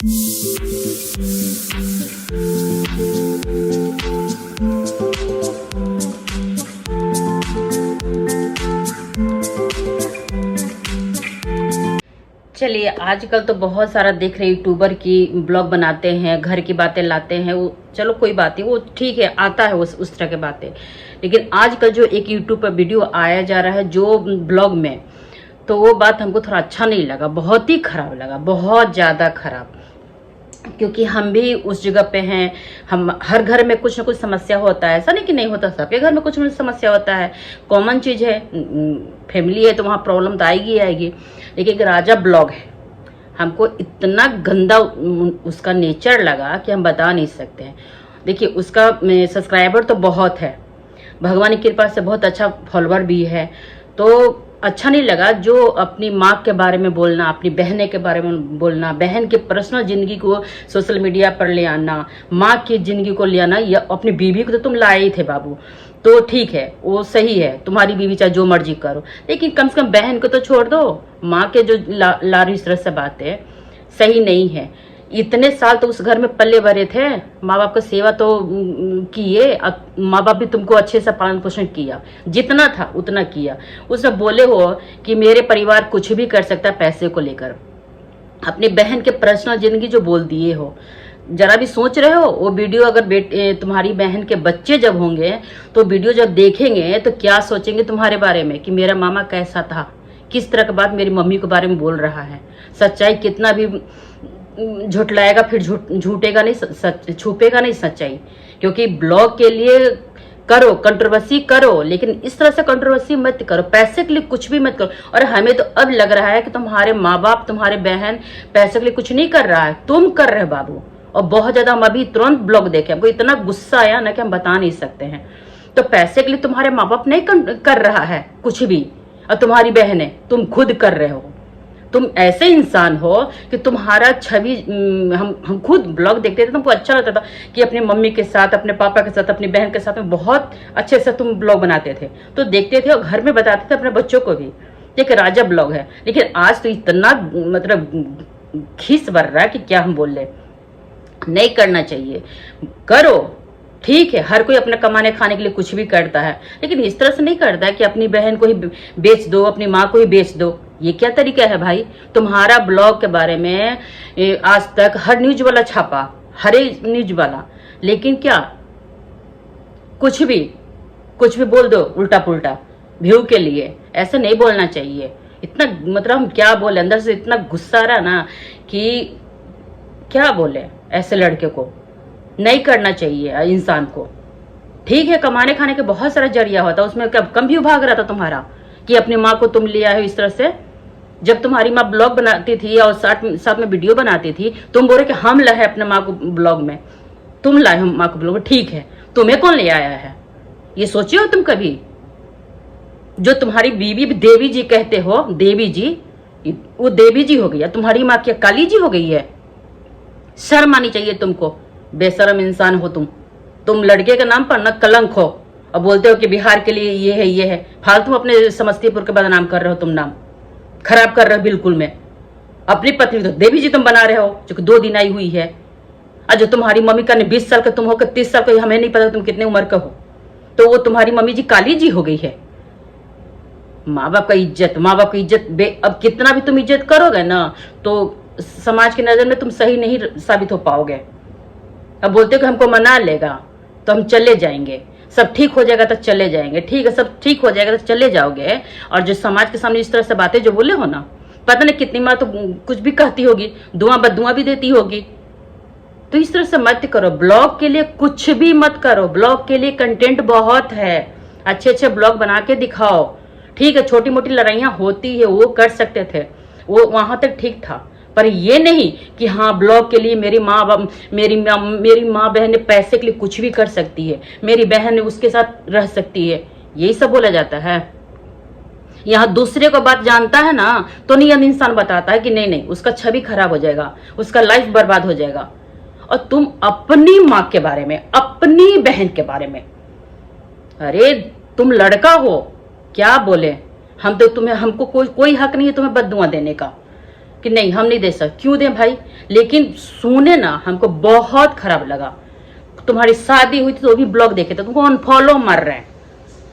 चलिए, आजकल तो बहुत सारा देख रहे यूट्यूबर की ब्लॉग बनाते हैं, घर की बातें लाते हैं। वो चलो कोई बात नहीं, वो ठीक है, आता है उस तरह की बातें। लेकिन आजकल जो एक यूट्यूब पर वीडियो आया जा रहा है जो ब्लॉग में, तो वो बात हमको थोड़ा अच्छा नहीं लगा, बहुत ही खराब लगा, बहुत ज़्यादा खराब। क्योंकि हम भी उस जगह पे हैं, हम हर घर में कुछ ना कुछ समस्या होता है, ऐसा नहीं कि नहीं होता, सबके घर में कुछ ना कुछ समस्या होता है, कॉमन चीज़ है। फैमिली है तो वहाँ प्रॉब्लम तो आएगी आएगी। लेकिन एक राजा ब्लॉग है, हमको इतना गंदा उसका नेचर लगा कि हम बता नहीं सकते हैं। देखिए, उसका सब्सक्राइबर तो बहुत है, भगवान की कृपा से बहुत अच्छा फॉलोअर भी है। तो अच्छा नहीं लगा जो अपनी माँ के बारे में बोलना, अपनी बहने के बारे में बोलना, बहन की पर्सनल जिंदगी को सोशल मीडिया पर ले आना, माँ की जिंदगी को ले आना। या अपनी बीवी को तो तुम लाए ही थे बाबू, तो ठीक है, वो सही है, तुम्हारी बीवी चाहे जो मर्जी करो, लेकिन कम से कम बहन को तो छोड़ दो। माँ के जो ला रही इस तरह से बातें सही नहीं है। इतने साल तो उस घर में पल्ले भरे थे, माँ बाप का सेवा तो किए, माँ बाप भी तुमको अच्छे से पालन पोषण किया, जितना था उतना किया। उसमें बोले हो कि मेरे परिवार कुछ भी कर सकता है पैसे को लेकर। अपनी बहन के पर्सनल जिंदगी जो बोल दिए हो, जरा भी सोच रहे हो वो वीडियो? अगर तुम्हारी बहन के बच्चे जब होंगे तो वीडियो जब देखेंगे तो क्या सोचेंगे तुम्हारे बारे में कि मेरा मामा कैसा था, किस तरह की बात मेरी मम्मी के बारे में बोल रहा है। सच्चाई कितना भी झुटलाएगा फिर झूठेगा नहीं, सच छुपेगा नहीं सच्चाई। क्योंकि ब्लॉग के लिए करो, कंट्रोवर्सी करो, लेकिन इस तरह से कंट्रोवर्सी मत करो, पैसे के लिए कुछ भी मत करो। और हमें तो अब लग रहा है कि तुम्हारे माँ बाप, तुम्हारे बहन पैसे के लिए कुछ नहीं कर रहा है, तुम कर रहे हो बाबू। और बहुत ज्यादा, हम अभी तुरंत ब्लॉग देखे, हमको इतना गुस्सा आया ना कि हम बता नहीं सकते हैं। तो पैसे के लिए तुम्हारे माँ बाप नहीं कर रहा है कुछ भी, और तुम्हारी बहन है, तुम खुद कर रहे हो। तुम ऐसे इंसान हो कि तुम्हारा छवि, हम खुद ब्लॉग देखते थे, तुमको अच्छा लगता था कि अपनी मम्मी के साथ, अपने पापा के साथ, अपनी बहन के साथ में बहुत अच्छे से तुम ब्लॉग बनाते थे, तो देखते थे और घर में बताते थे अपने बच्चों को भी। एक राजा ब्लॉग है। लेकिन आज तो इतना मतलब खीस भर रहा है कि क्या हम बोल रहे। नहीं करना चाहिए, करो, ठीक है, हर कोई अपने कमाने खाने के लिए कुछ भी करता है, लेकिन इस तरह से नहीं करता है कि अपनी बहन को ही बेच दो, अपनी माँ को ही बेच दो। ये क्या तरीका है भाई? तुम्हारा ब्लॉग के बारे में आज तक हर न्यूज वाला छापा, हर न्यूज वाला, लेकिन क्या कुछ भी बोल दो उल्टा पुल्टा व्यू के लिए। ऐसे नहीं बोलना चाहिए। इतना मतलब हम क्या बोले, अंदर से इतना गुस्सा आ रहा ना कि क्या बोले। ऐसे लड़के को नहीं करना चाहिए इंसान को। ठीक है, कमाने खाने के बहुत सारा जरिया होता है, उसमें कम भी भाग रहा था तुम्हारा कि अपनी माँ को तुम लिया है इस तरह से। जब तुम्हारी माँ ब्लॉग बनाती थी और साथ में वीडियो बनाती थी, तुम बोले कि हम लाए अपने माँ को ब्लॉग में, तुम लाए हो माँ को ब्लॉग में, ठीक है, तुम्हें कौन ले आया है? ये सोचे हो तुम कभी? जो तुम्हारी बीवी देवी जी कहते हो, देवी जी, वो देवी जी हो गई है, तुम्हारी माँ क्या काली जी हो गई है? शर्म आनी चाहिए तुमको, बेशरम इंसान हो तुम लड़के के नाम पर ना कलंक हो, और बोलते हो कि बिहार के लिए ये है। फालतू अपने समस्तीपुर के बदनाम कर रहे हो, तुम नाम खराब कर रहे हो बिल्कुल में। अपनी पत्नी तो देवी जी तुम बना रहे हो, जो 2 दिन आई हुई है। और जो तुम्हारी मम्मी का 20 साल का तुम हो, 30 साल का, हमें नहीं पता तुम कितने उम्र का हो, तो वो तुम्हारी मम्मी जी काली जी हो गई है। माँ बाप का इज्जत अब कितना भी तुम इज्जत करोगे ना, तो समाज की नजर में तुम सही नहीं साबित हो पाओगे। अब बोलते कि हमको मना लेगा तो हम चले जाएंगे, सब ठीक हो जाएगा तो चले जाएंगे। ठीक है, सब ठीक हो जाएगा तो चले जाओगे। और जो समाज के सामने इस तरह से बातें जो बोले हो ना, पता नहीं कितनी माँ तो कुछ भी कहती होगी, दुआ बदुआ भी देती होगी। तो इस तरह से मत करो। ब्लॉग के लिए कुछ भी मत करो, ब्लॉग के लिए कंटेंट बहुत है, अच्छे ब्लॉग बना के दिखाओ। ठीक है, छोटी मोटी लड़ाइयाँ होती है, वो कर सकते थे, वो वहां तक ठीक था, पर ये नहीं कि हाँ ब्लॉग के लिए मेरी माँ बहन पैसे के लिए कुछ भी कर सकती है, मेरी बहन उसके साथ रह सकती है, यही सब बोला जाता है। यहाँ दूसरे को बात जानता है ना, तो नियम इंसान बताता है कि नहीं, उसका छवि खराब हो जाएगा, उसका लाइफ बर्बाद हो जाएगा। और तुम अपनी माँ के बारे में, अपनी बहन के बारे में, अरे तुम लड़का हो, क्या बोले हम तो? हमको कोई हक नहीं है तुम्हें बददुआ देने का। कि नहीं हम नहीं दे सकते, क्यों दें भाई। लेकिन सुने ना, हमको बहुत खराब लगा। तुम्हारी शादी हुई थी तो भी ब्लॉग देखे थे, तुमको अनफॉलो मार रहे हैं,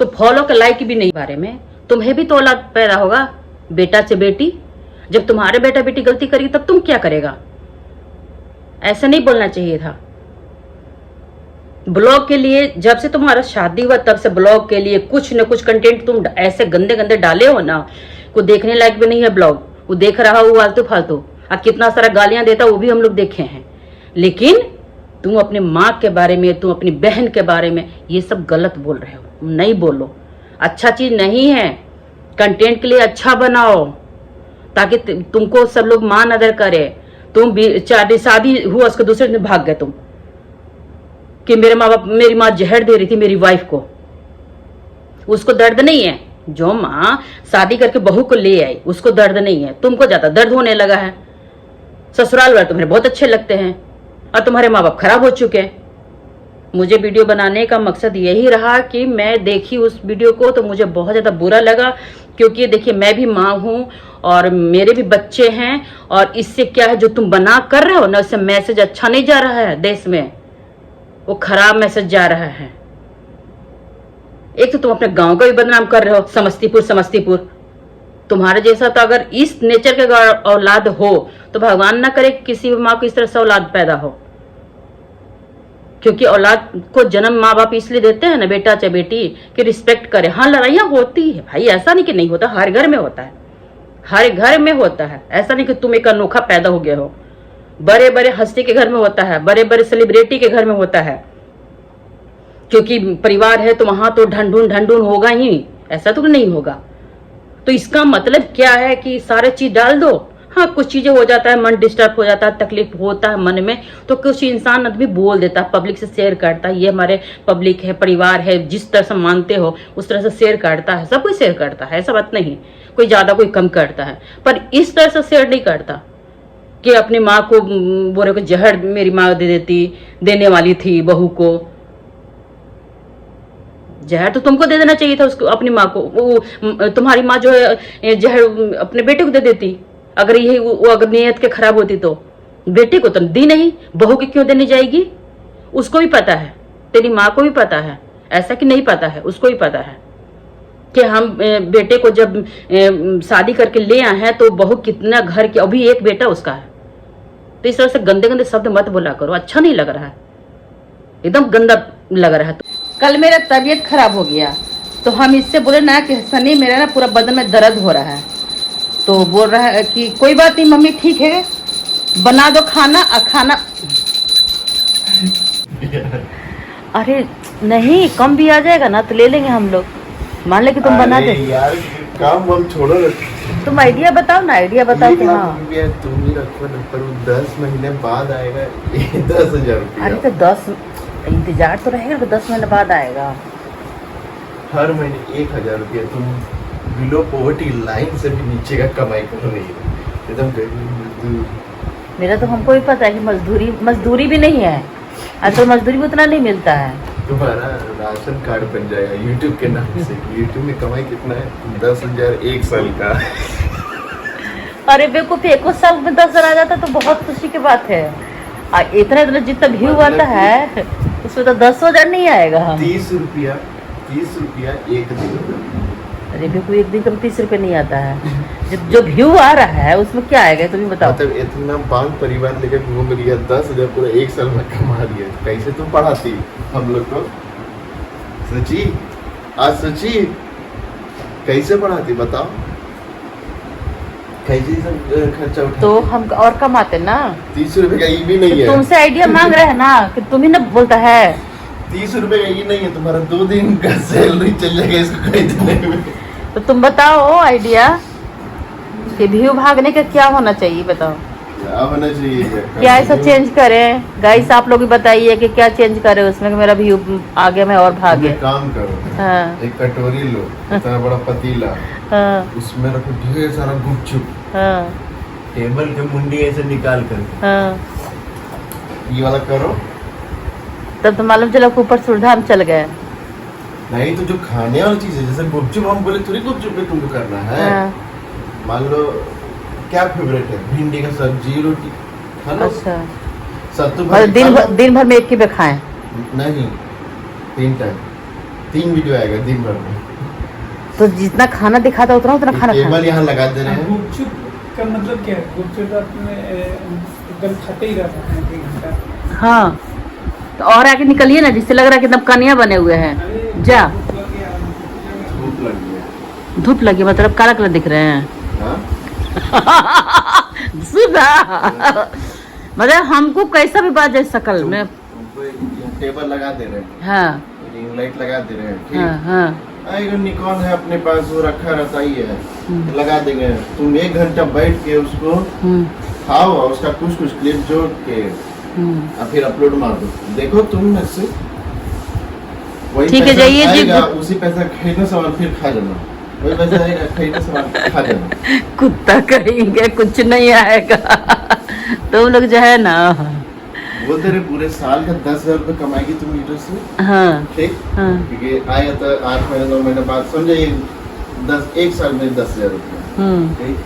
तो फॉलो के लायक भी नहीं। बारे में तुम्हें भी तो औलाद पैदा होगा, बेटा से बेटी। जब तुम्हारे बेटा बेटी गलती करेगी तब तुम क्या करेगा? ऐसा नहीं बोलना चाहिए था। ब्लॉग के लिए जब से तुम्हारा शादी हुआ तब से ब्लॉग के लिए कुछ न कुछ कंटेंट तुम ऐसे गंदे गंदे डाले हो ना, को देखने लायक भी नहीं है ब्लॉग। वो देख रहा हो फालतू फालतू, और कितना सारा गालियां देता वो भी हम लोग देखे हैं। लेकिन तुम अपने माँ के बारे में, तुम अपनी बहन के बारे में ये सब गलत बोल रहे हो। नहीं बोलो, अच्छा चीज नहीं है। कंटेंट के लिए अच्छा बनाओ ताकि तुमको सब लोग मान अदर करे। तुम शादी हुआ उसके दूसरे दिन भाग गए तुम कि मेरी माँ जहर दे रही थी मेरी वाइफ को। उसको दर्द नहीं है? जो माँ शादी करके बहू को ले आई उसको दर्द नहीं है, तुमको ज्यादा दर्द होने लगा है। ससुराल वाले तुम्हारे बहुत अच्छे लगते हैं और तुम्हारे माँ बाप खराब हो चुके हैं। मुझे वीडियो बनाने का मकसद यही रहा कि मैं देखी उस वीडियो को तो मुझे बहुत ज्यादा बुरा लगा, क्योंकि देखिए मैं भी माँ हूं और मेरे भी बच्चे हैं, और इससे क्या है जो तुम बना कर रहे हो ना, उससे मैसेज अच्छा नहीं जा रहा है देश में, वो खराब मैसेज जा रहा है। एक तो तुम अपने गांव का भी बदनाम कर रहे हो, समस्तीपुर। तुम्हारे जैसा तो अगर इस नेचर के औलाद हो तो भगवान ना करे किसी भी माँ को इस तरह से औलाद पैदा हो। क्योंकि औलाद को जन्म माँ बाप इसलिए देते हैं ना, बेटा चाहे बेटी, कि रिस्पेक्ट करे। हाँ लड़ाइयाँ होती है भाई, ऐसा नहीं कि नहीं होता, हर घर में होता है, हर घर में होता है। ऐसा नहीं कि तुम एक अनोखा पैदा हो गए हो। बड़े बड़े हस्ती के घर में होता है, बड़े बड़े सेलिब्रिटी के घर में होता है, क्योंकि परिवार है तो वहां तो ढंढून होगा ही, ऐसा तो नहीं होगा। तो इसका मतलब क्या है कि सारे चीज डाल दो। हाँ कुछ चीजें हो जाता है, मन डिस्टर्ब हो जाता है, तकलीफ होता है मन में, तो कुछ इंसान आदमी बोल देता है, पब्लिक से शेयर करता है, ये हमारे पब्लिक है, परिवार है, जिस तरह से मानते हो उस तरह से शेयर करता है। सब कोई शेयर करता है, ऐसा बात नहीं, कोई ज्यादा कोई कम करता है, पर इस तरह से शेयर नहीं करता कि अपनी माँ को बोले को जहर मेरी माँ देने वाली थी बहू को। जहर तो तुमको दे देना चाहिए था उसको, अपनी माँ को। वो तुम्हारी माँ जो है जहर अपने बेटे को दे देती, अगर यही वो अगर नीयत के खराब होती तो। बेटे को तो दी नहीं, बहू की क्यों देने जाएगी? उसको भी पता है, तेरी माँ को भी पता है, ऐसा कि नहीं पता है, उसको भी पता है कि हम बेटे को जब शादी करके ले आए हैं तो बहू कितना घर की, अभी एक बेटा उसका है। तो इस तरह से गंदे गंदे शब्द मत बोला करो, अच्छा नहीं लग रहा है, एकदम गंदा लग रहा है। कल मेरा तबीयत खराब हो गया तो हम इससे बोले ना कि सनी मेरा ना पूरा बदन में दर्द हो रहा है, तो बोल रहा है कि कोई बात नहीं मम्मी ठीक है, बना दो खाना। खाना अरे नहीं, कम भी आ जाएगा ना तो ले लेंगे हम लोग, मान ले कि तुम बना दे यार, काम हम छोड़ो। तुम आइडिया बताओ ना, आइडिया बताओ कि हाँ तुम ही रखो ना, पर 10 महीने बाद आएगा 10,000 रुपया। अरे तो 10 इंतजार तो रहेगा, 10 महीने बाद आएगा। हर महीने 1,000 रुपया तुम बिलो पॉवर्टी लाइन से भी नीचे का कमाई कर रही है, एकदम गरीब। मेरा तो हमको भी पता है कि मजदूरी भी नहीं है, तो मजदूरी भी उतना नहीं मिलता है। तुम्हारा राशन कार्ड बन जाएगा यूट्यूब के नाम से। यूट्यूब में कमाई कितना है? 10,000 एक साल का। अरे बेवकूफ, 1 साल में 10,000 आ जाता तो बहुत खुशी की बात है। इतना जितना व्यू आता है उसमें तो 10,000 नहीं आएगा। 30 रुपया एक दिन। अरे बेवकूफ, एक दिन का 30 रुपये नहीं आता है। जो व्यू आ रहा है उसमें क्या आएगा तुम्हें बताओ। मतलब इतना बाल परिवार लेकर घूम लिया, 10,000 पूरा एक साल में कमा लिया। कैसे तुम पढ़ाती हम लोग को? सोची कैसे पढ़ाती बताओ, कैसे सब खर्चा उठा? तो हम और कमाते ना। 30 रुपए का ये भी नहीं है। तुमसे आइडिया मांग रहे हैं ना कि तुम ही ना बोलता है। 30 रुपए का ये नहीं है, तुम्हारा 2 दिन का सैलरी चल जाएगा इसको खरीदने में। तो तुम बताओ आइडिया कि व्यू भागने का क्या होना चाहिए, बताओ क्या होना चाहिए? क्या ऐसा चेंज करें? गाइस आप लोग भी बताइए कि क्या चेंज करें उसमें कि मेरा व्यू आगे में और भागे। काम करो, हाँ। एक कटोरी लो, इतना बड़ा पतीला, हाँ। उसमें रखो ढेर सारा गुपचुप, हाँ। टेबल के मुंडी ऐसे निकाल कर, हाँ। ये वाला करो, तब तो मालूम चला ऊपर सुरधाम चल गए। नहीं तो जो खाने वाली चीज है, जैसे गुपचुप हम बोले थोड़ी गुपचुप पे तुमको करना है। हाँ। मान लो क्या फेवरेट है? भिंडी का सब्जी, रोटी। हेलो। अच्छा, सत्तू और भाजी खा लो। दिन भर में एक ही पे खाएं? नहीं, 3 टाइम, 3 वीडियो आएगा दिन भर में। तो जितना खाना दिखाता उतना उतना खाना टेबल खाएं। यहाँ लगा दे रहे हैं। गुपचुप का मतलब क्या है? गुपचुप अपने एकदम खाते ही रहता है 1 घंटा। हाँ, तो और आगे निकलिए ना, जिससे लग रहा है कि एकदम कनिया बने हुए हैं। जा, भूख लग गया। धूप लगी मतलब काला कलर दिख रहे हैं। हाँ? सुधा मतलब हमको कैसा भी बात जाए शकल में। टेबल लगा दे रहे हैं, हाँ रिंग लाइट लगा दे रहे हैं, हाँ ठीक। हाँ। एक निकॉन है अपने पास, वो रखा रहता ही है, लगा देंगे। तुम 1 घंटा बैठ के उसको खाओ और उसका कुछ कुछ क्लिप जोड़ के और फिर अपलोड मार दो, देखो तुम में से वही ठीक है, पैसा जाइए जी। आएगा, उसी पैसा खरीदना सामान फिर खा जाना, वही पैसा आएगा खरीदना सामान खा जाना। कुत्ता कहेंगे कुछ नहीं आएगा। तुम लोग जो है ना, बोलते रहे पूरे साल का 10,000 रुपये कमाएगी तुम यूट्यूब से, हाँ ठीक। हाँ क्योंकि आया तो 8 महीने 9 महीने बाद समझे 1 साल में 10,000 रुपये, ठीक।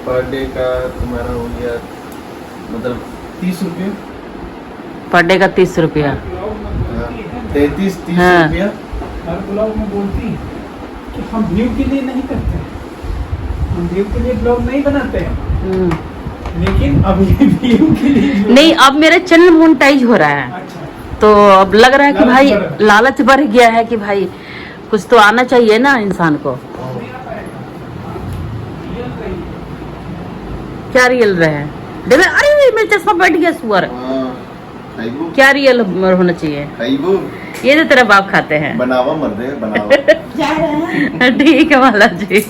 पर डे का तुम्हारा हो गया मतलब 30 रुपये, पर डे का 30 रुपया। 33-30 हाँ। रुपया। हर ब्लॉग में बोलती है कि हम व्यू के लिए नहीं करते हैं, हम व्यू के लिए ब्लॉग नहीं बनाते हैं, लेकिन अभी व्यू के लिए नहीं, अब मेरा चैनल मोनेटाइज हो रहा है, अच्छा, तो अब लग रहा है कि लालच भाई बढ़ रहा है। लालच बढ़ गया है कि भाई कुछ तो आना चाहिए ना इंसान को। क्या रियल रहे? देखो, अरे मेरा चश्मा बैठ गया सुअर। खाइबो क्या रियल होना चाहिए? खाइबो ये तो तेरा बाप खाते हैं। बनावा मर रहे बनावा। ठीक है माला जी।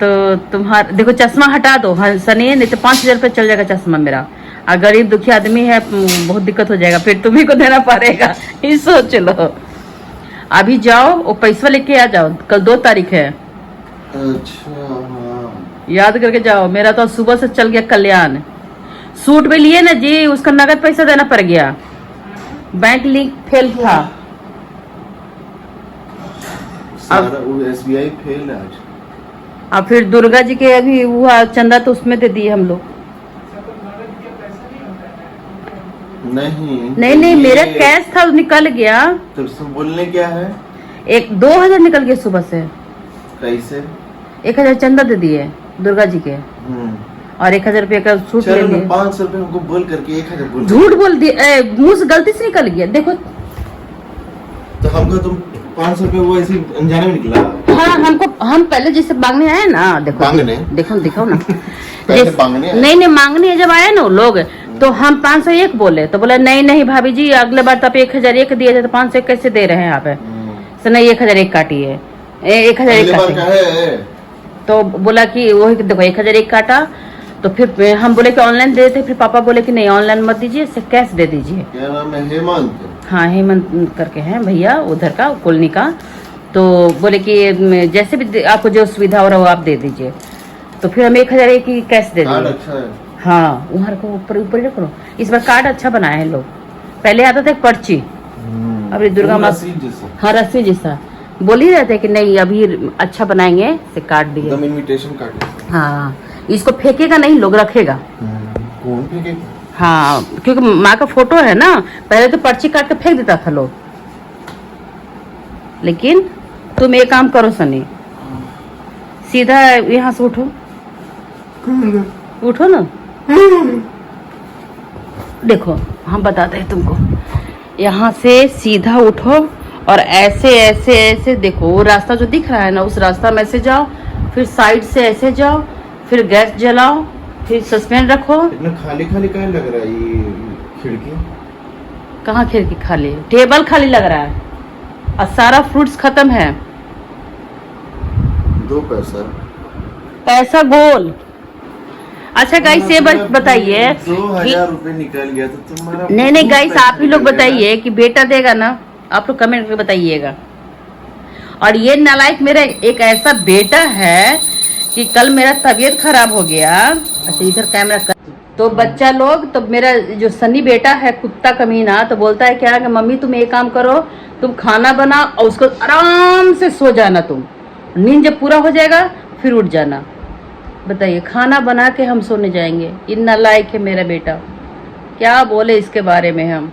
तो तुम्हारा देखो चश्मा हटा दो, हाँ सनी, नहीं तो 5,000 रुपये चल जाएगा चश्मा मेरा। और गरीब दुखी आदमी है, बहुत दिक्कत हो जाएगा, फिर तुम्ही को देना पड़ेगा। ये सोच लो। अभी जाओ वो पैसा लेके आ जाओ, कल 2 तारीख है, अच्छा हाँ। याद करके जाओ। मेरा तो सुबह से चल गया कल्याण। सूट भी लिए ना जी, उसका नगद पैसा देना पड़ गया, बैंक लिंक फेल था। सारा वो SBI फेल है आज। और फिर दुर्गा जी के अभी हुआ चंदा, तो उसमें दे दिए हम लोग। नहीं, मेरा कैश था, निकल गया। तो सब बोलने क्या है? 2,000 निकल गया सुबह से। कैसे? 1,000 चंदा दे दिए दुर्गा जी के, और 1,000 रुपये का सूट ले चलो लिए। 500 रुपये हमको बोल करके 1,000 बोल। झूठ बोल दिए, मुंह से गलती से निकल गया। देखो तो हमको तुम 500 रुपये वो ऐसे अनजाने में निकला। हाँ, हम पहले जैसे मांगने आए ना, देखो मांगने? देखो दिखाओ ना। पहले मांगने आए? नहीं, मांगने जब आए ना वो लोग, तो हम 501 बोले, तो बोले नहीं भाभी जी, अगले बार तो आप 1,001 दिए थे, तो 501 कैसे दे रहे हैं आप? तो नहीं, 1,001 काटिए, 1,001 काटिए। तो बोला कि वही देखो 1,001 काटा। तो फिर हम बोले कि ऑनलाइन दे देते, फिर पापा बोले कि नहीं ऑनलाइन मत दीजिए, कैश दे दीजिए। क्या नाम है? हेमंत। हाँ, हेमंत करके हैं भैया उधर का, कोलनी का। तो बोले कि जैसे भी आपको जो सुविधा हो रहा हो आप दे दीजिए। तो फिर हम 1,001 की कैश दे दिए। अच्छा है। हाँ, वहाँ को ऊपर ऊपर रखो। इस बार कार्ड अच्छा बनाया है लोग। पहले आता था एक पर्ची, अभी दुर्गा माँ, हाँ रस्सी जैसा बोल ही रहे थे कि नहीं अभी अच्छा बनाएंगे, से कार्ड दिए। एकदम इनविटेशन कार्ड। हाँ, इसको फेंकेगा नहीं, लोग रखेगा। कौन फेंकेगा? हाँ, क्योंकि माँ का फोटो है ना, पहले तो पर्ची काट के फेंक देता था लोग। लेकिन तुम एक काम करो सनी, सीधा यहाँ से उठो, उठो ना। देखो हम बताते हैं तुमको, यहाँ से सीधा उठो और ऐसे ऐसे ऐसे देखो, वो रास्ता जो दिख रहा है ना, उस रास्ता में से जाओ, फिर साइड से ऐसे जाओ, फिर गैस जलाओ, फिर सस्पेंड रखो। इतना खाली खाली क्या लग रहा है ये खिड़की? कहाँ खिड़की खाली? टेबल खाली लग रहा है और सारा फ्रूट्स खत्म है। 2 पैसा पैसा गोल। अच्छा गाइस, ये बताइए, 2,000 रुपये निकल गया तो तुम्हारा। नहीं गाइस, आप ही लोग बताइए कि बेटा देगा ना, आप लोग कमेंट करके बताइएगा। और ये नालायक मेरा एक ऐसा बेटा है कि कल मेरा तबीयत खराब हो गया। अच्छा इधर कैमरा कर। तो बच्चा लोग, तो मेरा जो सनी बेटा है कुत्ता कमीना, तो बोलता है क्या कि मम्मी तुम एक काम करो, तुम खाना बना और उसको आराम से सो जाना तुम। नींद जब पूरा हो जाएगा फिर उठ जाना। बताइए, खाना बना के हम सोने जाएंगे। इन नालायक है मेरा बेटा, क्या बोले इसके बारे में हम।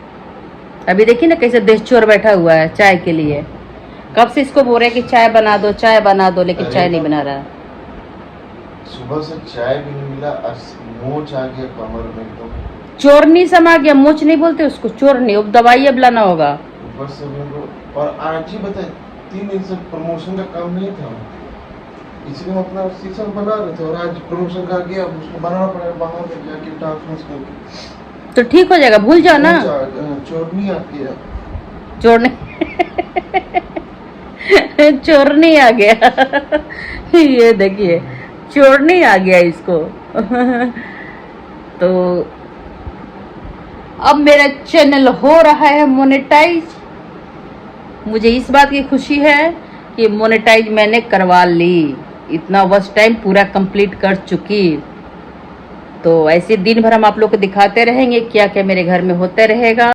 अभी देखिए ना कैसे देश चोर बैठा हुआ है चाय के लिए। कब से इसको बोल रहे कि चाय बना दो चाय बना दो, लेकिन चाय नहीं बना रहा। सुबह से चाय भी नहीं मिला, मोच आ गया कमर में एकदम। चोरनी समा गया, मोच नहीं बोलते उसको, चोरनी। अब दवाई अब लाना होगा। ऊपर से और आज ही बताए 3 दिन से प्रमोशन का काम नहीं था, इसलिए हम अपना सीजन बना रहे थे और आज प्रमोशन का गया, अब उसको बनाना पड़ेगा बाहर में जाके ट्रांसफर करके। तो ठीक हो जाएगा, भूल जाओ ना। चोरनी आती है, चोरनी चोरनी आ गया ये देखिए, चोरनी आ गया इसको तो अब मेरा चैनल हो रहा है मोनेटाइज। मुझे इस बात की खुशी है कि मोनेटाइज मैंने करवा ली, इतना वॉच टाइम पूरा कंप्लीट कर चुकी। तो ऐसे दिन भर हम आप लोग को दिखाते रहेंगे, क्या क्या मेरे घर में होते रहेगा।